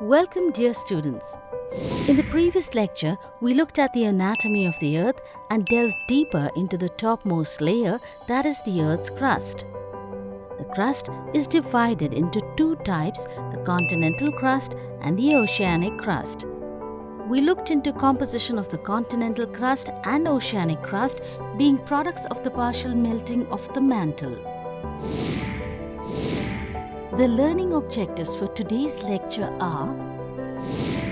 Welcome, dear students. In the previous lecture, we looked at the anatomy of the Earth and delved deeper into the topmost layer, that is the Earth's crust. The crust is divided into two types, the continental crust and the oceanic crust. We looked into composition of the continental crust and oceanic crust being products of the partial melting of the mantle. The learning objectives for today's lecture are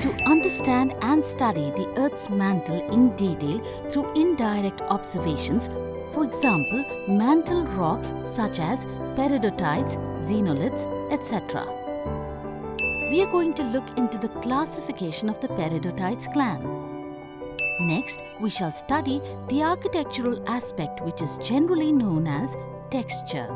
to understand and study the Earth's mantle in detail through indirect observations, for example, mantle rocks such as peridotites, xenoliths, etc. We are going to look into the classification of the peridotites clan. Next, we shall study the architectural aspect, which is generally known as texture.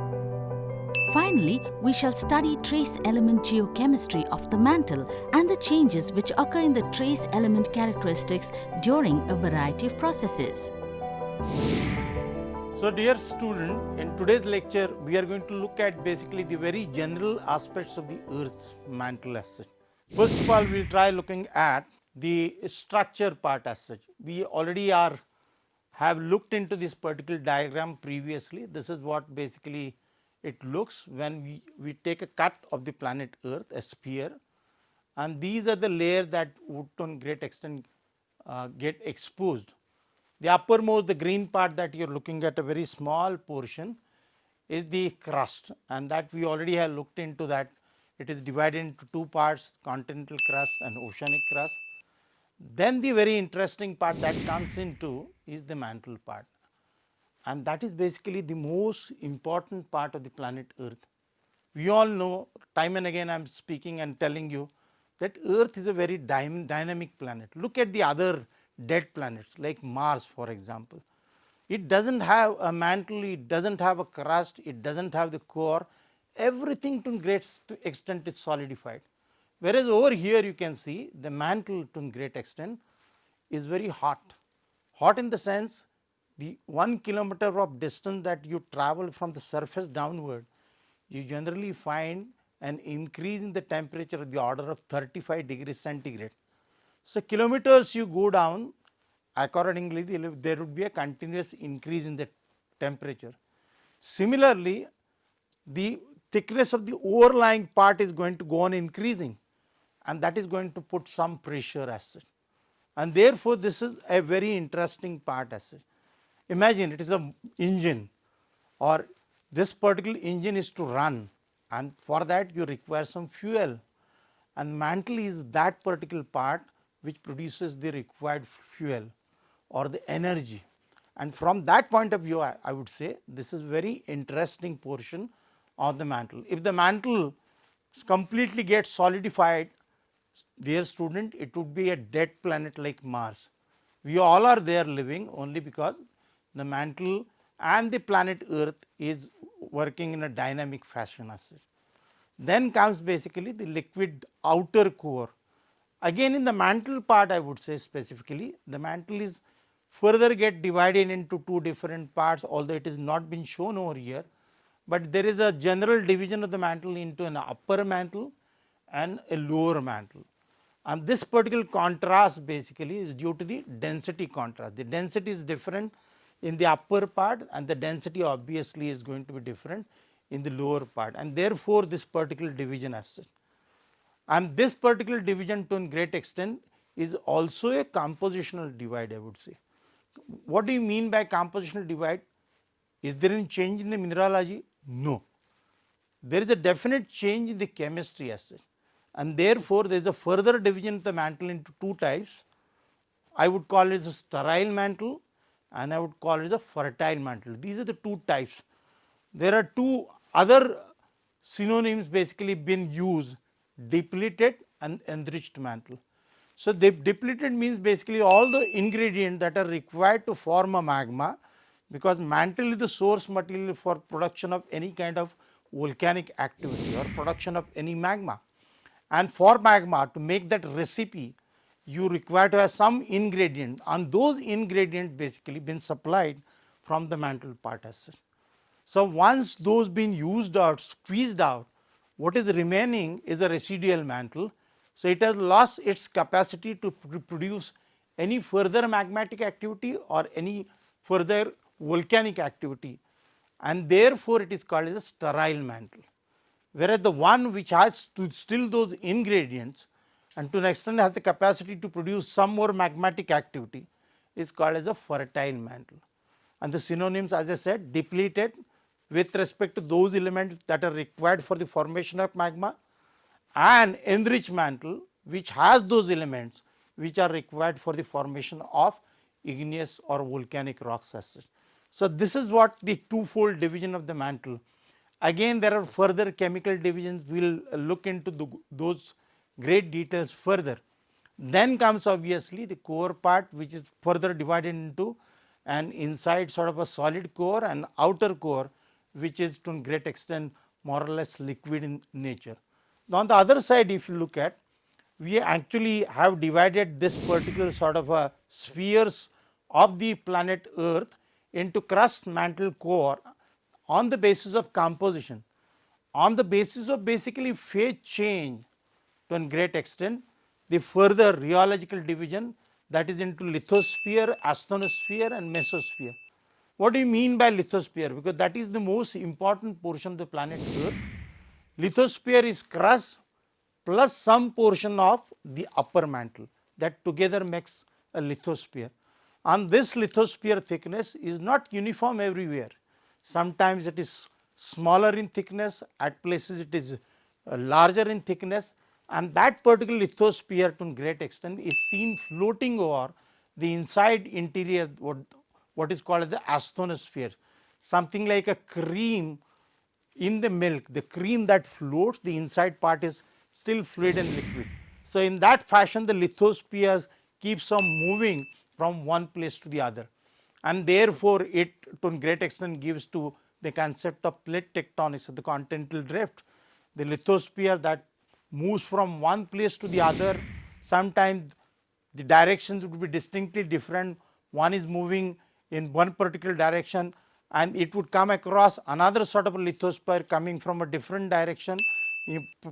Finally, we shall study trace element geochemistry of the mantle and the changes which occur in the trace element characteristics during a variety of processes. So, dear student, in today's lecture, we are going to look at basically the very general aspects of the Earth's mantle as such. First of all, we will try looking at the structure part as such. We already have looked into this particular diagram previously. This is what basically it looks when we take a cut of the planet Earth, a sphere, and these are the layers that would to a great extent get exposed. The uppermost, the green part that you are looking at, a very small portion is the crust, and that we already have looked into that. It is divided into two parts, continental crust and oceanic crust. Then the very interesting part that comes into is the mantle part, and that is basically the most important part of the planet Earth. We all know, time and again I am speaking and telling you that Earth is a very dynamic planet. Look at the other dead planets like Mars, for example. It does not have a mantle, it does not have a crust, it does not have the core, everything to a great extent is solidified. Whereas over here you can see the mantle to a great extent is very hot. Hot in the sense, the 1 kilometer of distance that you travel from the surface downward, you generally find an increase in the temperature of the order of 35 degrees centigrade. So, kilometers you go down, accordingly there would be a continuous increase in the temperature. Similarly, the thickness of the overlying part is going to go on increasing, and that is going to put some pressure as such, and therefore, this is a very interesting part as such. Imagine it is a engine, or this particular engine is to run, and for that you require some fuel, and mantle is that particular part which produces the required fuel or the energy. And from that point of view, I would say this is very interesting portion of the mantle. If the mantle completely gets solidified, dear student, it would be a dead planet like Mars. We all are there living only because the mantle and the planet Earth is working in a dynamic fashion as such. Then comes basically the liquid outer core. Again in the mantle part, I would say specifically the mantle is further get divided into two different parts, although it is not been shown over here, but there is a general division of the mantle into an upper mantle and a lower mantle. And this particular contrast basically is due to the density contrast. The density is different in the upper part, and the density obviously is going to be different in the lower part, and therefore, this particular division as such. And this particular division to a great extent is also a compositional divide, I would say. What do you mean by compositional divide? Is there any change in the mineralogy? No. There is a definite change in the chemistry as such, and therefore, there is a further division of the mantle into two types. I would call it as a sterile mantle, and I would call it as a fertile mantle. These are the two types. There are two other synonyms basically been used, depleted and enriched mantle. So, the depleted means basically all the ingredients that are required to form a magma, because mantle is the source material for production of any kind of volcanic activity or production of any magma. And for magma, to make that recipe, you require to have some ingredient, and those ingredients basically been supplied from the mantle part as such. So, once those been used out, squeezed out, what is remaining is a residual mantle, So, it has lost its capacity to produce any further magmatic activity or any further volcanic activity, and therefore, it is called as a sterile mantle. Whereas, the one which has still those ingredients and to an extent has the capacity to produce some more magmatic activity is called as a fertile mantle. And the synonyms, as I said, depleted with respect to those elements that are required for the formation of magma, and enriched mantle which has those elements which are required for the formation of igneous or volcanic rocks as such. So, this is what the twofold division of the mantle. Again, there are further chemical divisions, we will look into those great details further. Then comes obviously the core part, which is further divided into an inside sort of a solid core and outer core, which is to a great extent more or less liquid in nature. Now, on the other side, if you look at, we actually have divided this particular sort of a spheres of the planet Earth into crust, mantle, core on the basis of composition, on the basis of basically phase change to a great extent, the further rheological division, that is into lithosphere, asthenosphere and mesosphere. What do you mean by lithosphere? Because that is the most important portion of the planet Earth. Lithosphere is crust plus some portion of the upper mantle, that together makes a lithosphere. And this lithosphere thickness is not uniform everywhere. Sometimes it is smaller in thickness, at places it is larger in thickness, and that particular lithosphere to a great extent is seen floating over the inside interior, what is called as the asthenosphere, something like a cream in the milk. The cream that floats, the inside part is still fluid and liquid. So, in that fashion the lithosphere keeps on moving from one place to the other, and therefore, it to a great extent gives to the concept of plate tectonics of the continental drift. The lithosphere that moves from one place to the other, sometimes the directions would be distinctly different. One is moving in one particular direction and it would come across another sort of a lithosphere coming from a different direction,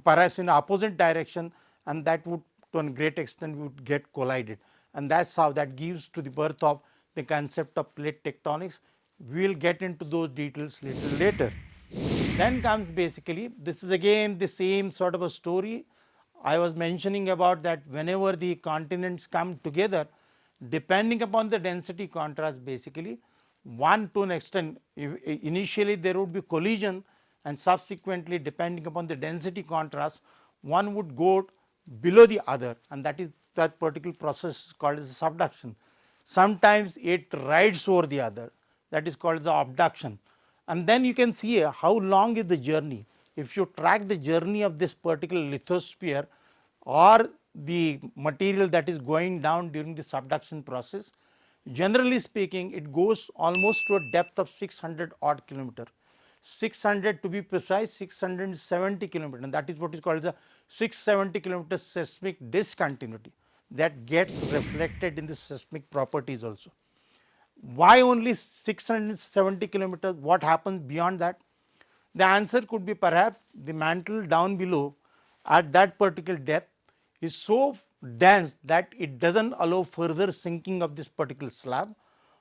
perhaps in opposite direction, and that would to a great extent would get collided, and that is how that gives to the birth of the concept of plate tectonics. We will get into those details little later. Then comes basically, this is again the same sort of a story I was mentioning about, that whenever the continents come together, depending upon the density contrast, basically one to an extent initially there would be collision, and subsequently depending upon the density contrast one would go below the other, and that is that particular process is called as subduction. Sometimes it rides over the other, that is called as abduction. And then you can see how long is the journey. If you track the journey of this particular lithosphere or the material that is going down during the subduction process, generally speaking it goes almost to a depth of 600 odd kilometer, 600 to be precise, 670 kilometer, and that is what is called the 670 kilometer seismic discontinuity that gets reflected in the seismic properties also. Why only 670 kilometers? What happens beyond that? The answer could be perhaps the mantle down below at that particular depth is so dense that it does not allow further sinking of this particular slab,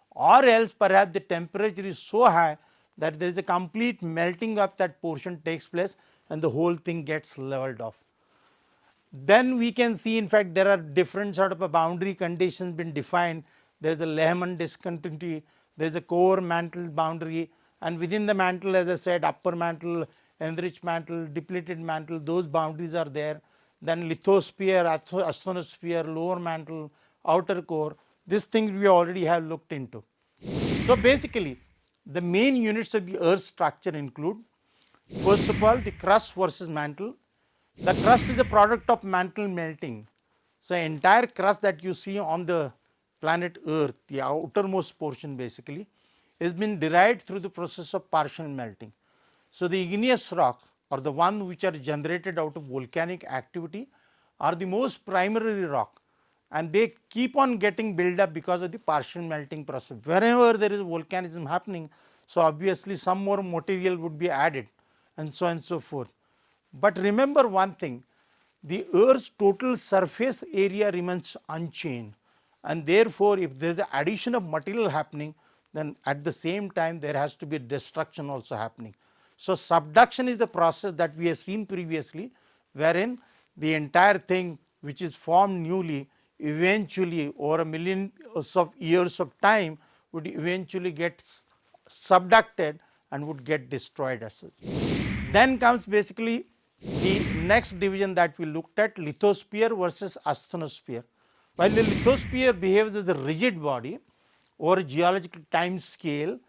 or else perhaps the temperature is so high that there is a complete melting of that portion takes place and the whole thing gets leveled off. Then we can see, in fact, there are different sort of a boundary conditions been defined. There is a Lehmann discontinuity, there is a core mantle boundary, and within the mantle, as I said, upper mantle, enriched mantle, depleted mantle, those boundaries are there. Then lithosphere, asthenosphere, lower mantle, outer core, these things we already have looked into. So, basically the main units of the earth structure include, first of all, the crust versus mantle. The crust is a product of mantle melting. So, entire crust that you see on the planet Earth, the outermost portion basically, has been derived through the process of partial melting. So, the igneous rock or the one which are generated out of volcanic activity are the most primary rock, and they keep on getting built up because of the partial melting process. Wherever there is volcanism happening, so obviously some more material would be added and so on and so forth. But remember one thing, the Earth's total surface area remains unchanged, and therefore, if there is an addition of material happening, then at the same time there has to be destruction also happening. So, subduction is the process that we have seen previously, wherein the entire thing which is formed newly eventually over a millions of years of time would eventually get subducted and would get destroyed as such. Then comes basically the next division that we looked at, lithosphere versus asthenosphere. While the lithosphere behaves as a rigid body over a geological time scale,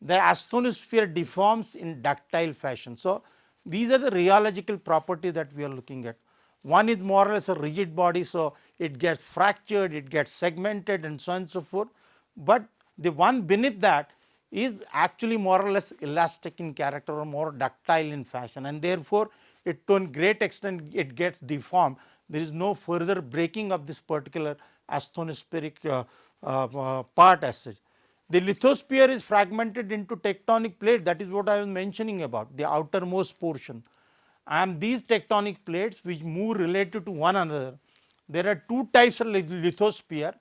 the asthenosphere deforms in ductile fashion. So, these are the rheological properties that we are looking at. One is more or less a rigid body, so it gets fractured, it gets segmented and so on and so forth, but the one beneath that is actually more or less elastic in character or more ductile in fashion, and therefore, it to a great extent it gets deformed. There is no further breaking of this particular asthenospheric part as such. The lithosphere is fragmented into tectonic plates, that is what I was mentioning about the outermost portion, and these tectonic plates which move relative to one another. There are two types of lithosphere,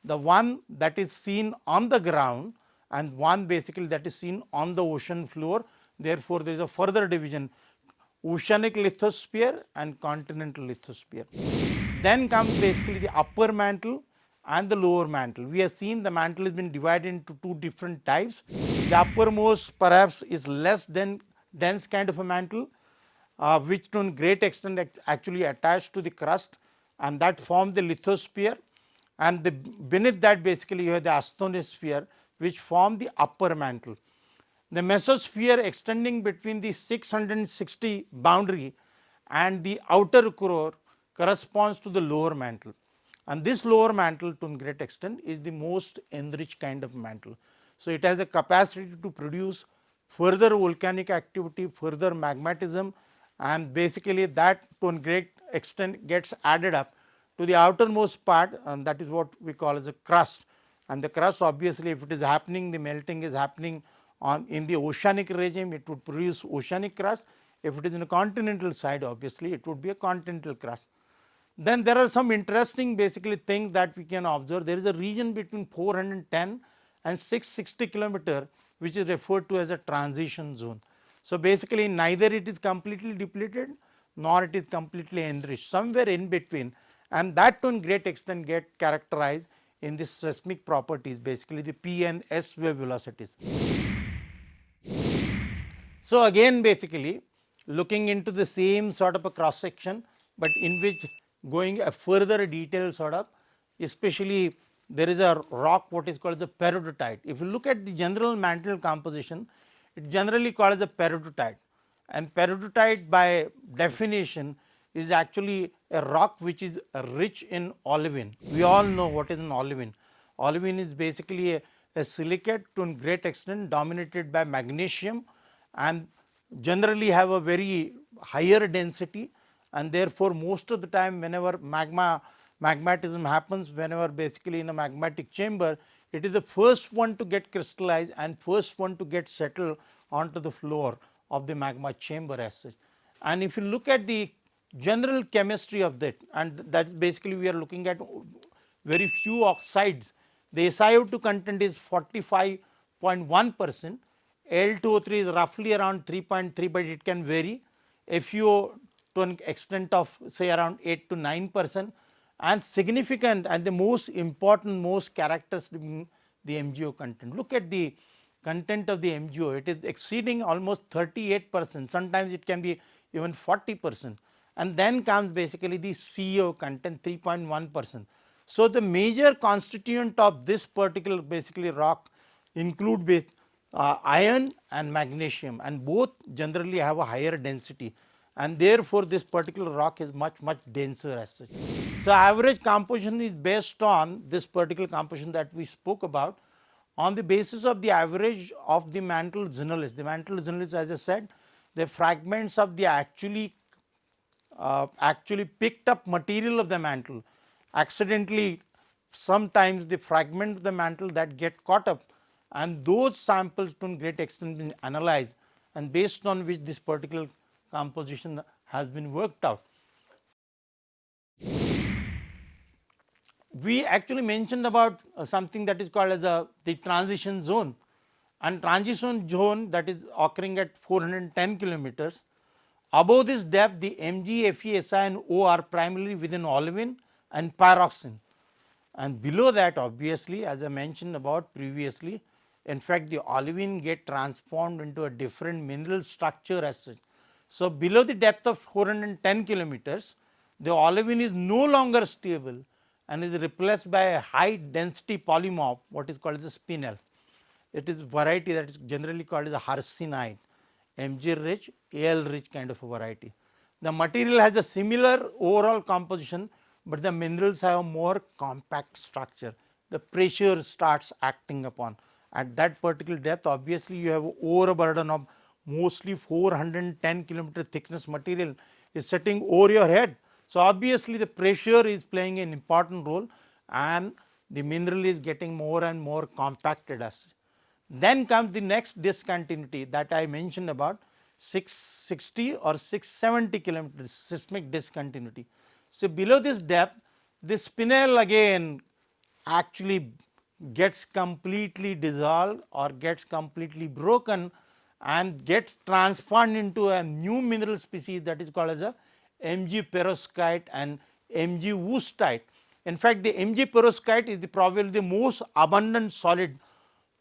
the one that is seen on the ground and one basically that is seen on the ocean floor. Therefore, there is a further division, oceanic lithosphere and continental lithosphere. Then comes basically the upper mantle and the lower mantle. We have seen the mantle has been divided into two different types. The uppermost perhaps is less dense kind of a mantle, which to a great extent actually attached to the crust, and that forms the lithosphere, and the beneath that basically you have the asthenosphere which form the upper mantle. The mesosphere extending between the 660 boundary and the outer core corresponds to the lower mantle, and this lower mantle to a great extent is the most enriched kind of mantle. So, it has a capacity to produce further volcanic activity, further magmatism, and basically that to a great extent gets added up to the outermost part, and that is what we call as a crust. And the crust obviously, if it is happening, the melting is happening on in the oceanic regime, it would produce oceanic crust. If it is in a continental side, obviously it would be a continental crust. Then there are some interesting basically things that we can observe. There is a region between 410 and 660 kilometer which is referred to as a transition zone. So, basically neither it is completely depleted nor it is completely enriched, somewhere in between, and that to a great extent get characterized in the seismic properties, basically the P and S wave velocities. So, again basically looking into the same sort of a cross section, but in which going a further detail sort of, especially there is a rock what is called as a peridotite. If you look at the general mantle composition, it generally called as a peridotite, and peridotite by definition is actually a rock which is rich in olivine. We all know what is an olivine. Olivine is basically a silicate to a great extent dominated by magnesium and generally have a very higher density, and therefore, most of the time whenever magmatism happens, whenever basically in a magmatic chamber, it is the first one to get crystallized and first one to get settled onto the floor of the magma chamber as such. And if you look at the general chemistry of that, and that basically we are looking at very few oxides, the SiO2 content is 45.1%, Al2O3 is roughly around 3.3, but it can vary, FeO to an extent of say around 8 to 9%, and significant and the most important, most characteristic the MgO content. Look at the content of the MgO, it is exceeding almost 38%, sometimes it can be even 40%, and then comes basically the CO content 3.1%. So, the major constituent of this particular basically rock include iron and magnesium, and both generally have a higher density, and therefore, this particular rock is much denser as such. So, average composition is based on this particular composition that we spoke about on the basis of the average of the mantle zeolites. The mantle zeolites, as I said, the fragments of the actually picked up material of the mantle, accidentally sometimes the fragment of the mantle that get caught up, and those samples to a great extent been analyzed, and based on which this particular composition has been worked out. we actually mentioned about something that is called as the transition zone, and transition zone that is occurring at 410 kilometers. Above this depth, the Mg, Fe, Si and O are primarily within olivine and pyroxene, and below that obviously, as I mentioned about previously, in fact the olivine get transformed into a different mineral structure as such. So, below the depth of 410 kilometers, the olivine is no longer stable and is replaced by a high density polymorph, what is called as a spinel. It is variety that is generally called as a hercinite, Mg rich, Al rich kind of a variety. The material has a similar overall composition, but the minerals have a more compact structure. The pressure starts acting upon. At that particular depth, obviously you have overburden of mostly 410 kilometer thickness material is sitting over your head. So, obviously the pressure is playing an important role and the mineral is getting more and more compacted as such. Then comes the next discontinuity that I mentioned about 660 or 670 kilometers seismic discontinuity. So, below this depth, this spinel again actually gets completely dissolved or gets completely broken and gets transformed into a new mineral species that is called as a Mg perovskite and Mg woostite. In fact, the Mg perovskite is probably the most abundant solid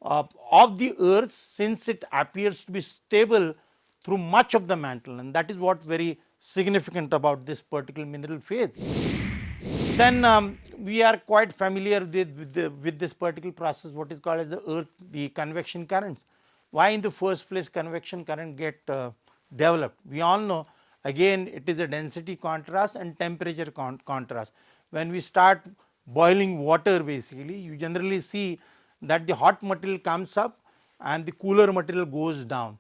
of the earth, since it appears to be stable through much of the mantle, and that is what very significant about this particular mineral phase. Then we are quite familiar with this particular process, what is called as the earth, the convection currents. Why in the first place convection current get developed? We all know again it is a density contrast and temperature contrast. When we start boiling water, basically you generally see that the hot material comes up and the cooler material goes down.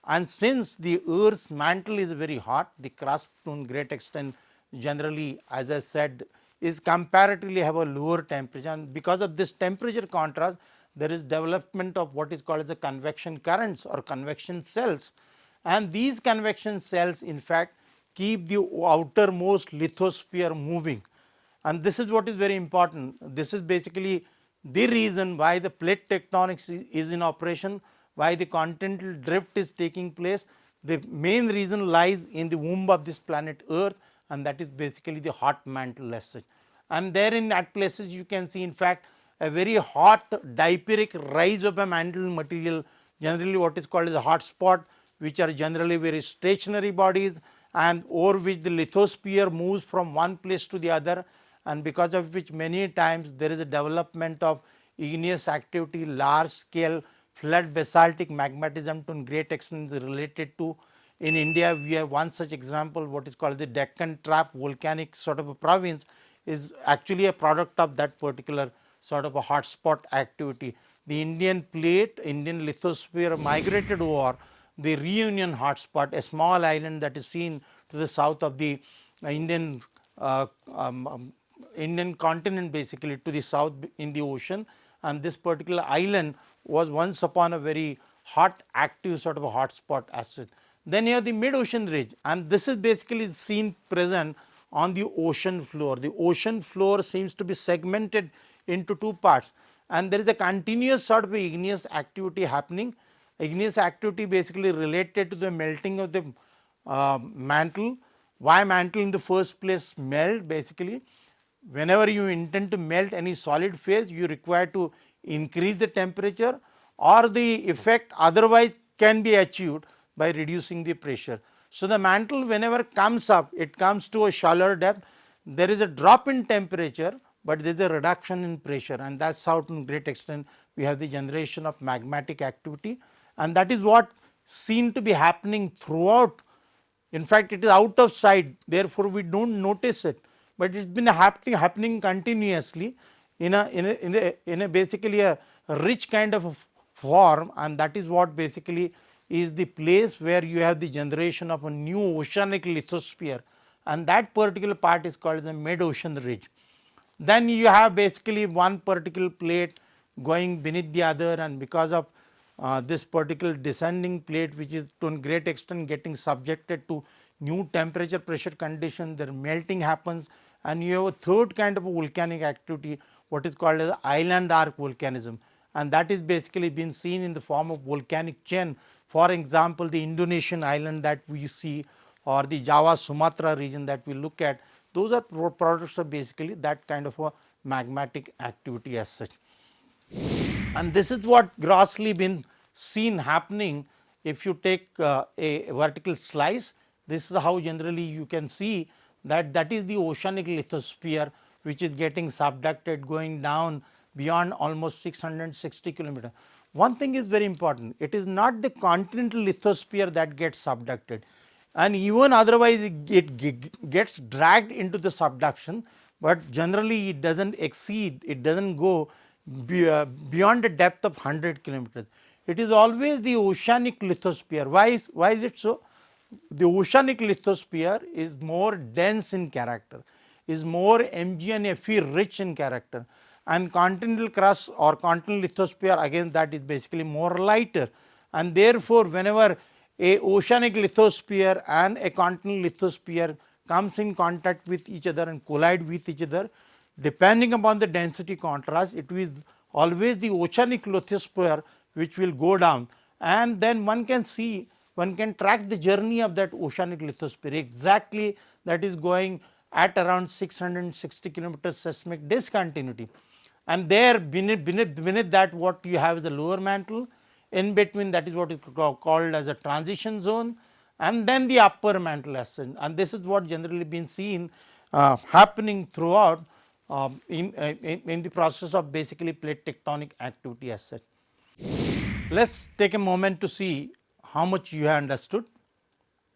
And since the earth's mantle is very hot, the crust to a great extent generally, as I said, is comparatively have a lower temperature, and because of this temperature contrast there is development of what is called as the convection currents or convection cells, and these convection cells in fact keep the outermost lithosphere moving, and this is what is very important. This is basically the reason why the plate tectonics is in operation, why the continental drift is taking place. The main reason lies in the womb of this planet earth, and that is basically the hot mantle as such. And therein at places you can see in fact a very hot diperic rise of a mantle material, generally what is called as a hot spot, which are generally very stationary bodies and over which the lithosphere moves from one place to the other, and because of which many times there is a development of igneous activity, large scale flood basaltic magmatism to a great extent is related to. In India, we have one such example, what is called the Deccan Trap volcanic sort of a province is actually a product of that particular sort of a hotspot activity. The Indian plate, Indian lithosphere migrated over the Reunion hotspot, a small island that is seen to the south of the Indian Indian continent, basically to the south in the ocean, and this particular island was once upon a very hot active sort of a hotspot as such. Then you have the mid ocean ridge, and this is basically seen present on the ocean floor. The ocean floor seems to be segmented into two parts, and there is a continuous sort of igneous activity happening. Igneous activity basically related to the melting of the mantle. Why mantle in the first place melt? Basically whenever you intend to melt any solid phase, you require to increase the temperature, or the effect otherwise can be achieved by reducing the pressure. So, the mantle whenever comes up, it comes to a shallower depth, there is a drop in temperature, but there is a reduction in pressure, and that is how to a great extent we have the generation of magmatic activity, and that is what seen to be happening throughout. In fact, it is out of sight, therefore, we do not notice it, but it has been happening continuously in a basically a rich kind of a form, and that is what basically is the place where you have the generation of a new oceanic lithosphere, and that particular part is called the mid ocean ridge. Then you have basically one particular plate going beneath the other, and because of this particular descending plate, which is to a great extent getting subjected to new temperature pressure conditions, their melting happens, and you have a third kind of a volcanic activity, what is called as island arc volcanism, and that is basically been seen in the form of volcanic chain. For example, the Indonesian island that we see, or the Java Sumatra region that we look at, those are products of basically that kind of a magmatic activity as such. And this is what grossly been seen happening if you take a vertical slice. This is how generally you can see that is the oceanic lithosphere, which is getting subducted going down beyond almost 660 kilometer. One thing is very important, it is not the continental lithosphere that gets subducted, and even otherwise it gets dragged into the subduction, but generally it does not exceed, it does not go beyond a depth of 100 kilometers. It is always the oceanic lithosphere. Why is it so? The oceanic lithosphere is more dense in character, is more Mg and Fe rich in character, and continental crust or continental lithosphere again that is basically more lighter, and therefore, whenever a oceanic lithosphere and a continental lithosphere comes in contact with each other and collide with each other, depending upon the density contrast, it is always the oceanic lithosphere which will go down, and then one can see, one can track the journey of that oceanic lithosphere exactly, that is going at around 660 kilometers seismic discontinuity. And there beneath that what you have is the lower mantle, in between that is what is called as a transition zone, and then the upper mantle as such, and this is what generally been seen happening throughout in the process of basically plate tectonic activity as such. Let us take a moment to see how much you have understood.